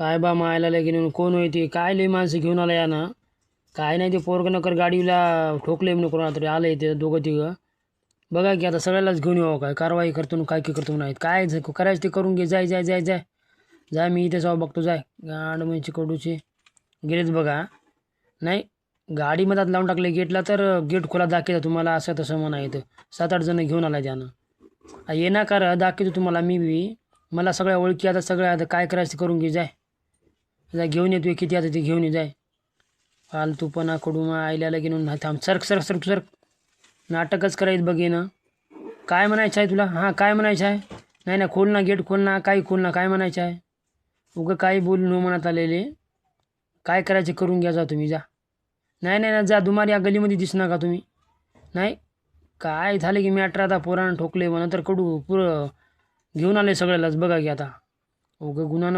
काय बा मायला लगीन कोण होती काय लई माणसं घेऊन आला या ना. काय नाही ते पोरगं नकर गाडीला ठोकले म्हणून कोणा तरी आलं ते दोघं तिघं. बघा की आता सगळ्यालाच घेऊन यावं काय कारवाई करतो ना काय की करतो नाहीत काय करायचं ते करून घे. जाय जाय जाय जाय जाय मी इथे जाऊ बघतो जाय गाड म्हणजे कडूचे गेलेच बघा. नाही गाडीमध्ये लावून टाकले गेटला तर गेट खोला दाखवता तुम्हाला असं तसं म्हणा येतं. 7-8 जण घेऊन आला त्यानं ये ना कर दाखवतो तुम्हाला मी बी. मला सगळ्या ओळखी आता सगळ्या आता काय करायचं ते करून घे जाय जाय घेऊन येतो किती आता ते घेऊन ये जाय. फालतूपणा कडू आईला घेऊन नाही थांब सरक सरक सरक सरक नाटकच करायचं बघ ना. काय म्हणायचं आहे तुला हां काय म्हणायचं आहे. नाही ना खोल ना गेट खोल ना काही खोल ना काय म्हणायचं आहे. उगं काही बोल न म्हणत आलेले काय करायचे करून घ्या जा तुम्ही जा. नाही नाही ना जा दुमारी या गलीमध्ये दिसू नका तुम्ही. नाही काय झालं की मॅटर आता पोरानं ठोकले म्हणून तर कडू पुरं घेऊन आले सगळ्यालाच बघा की आता उगं गुन्हा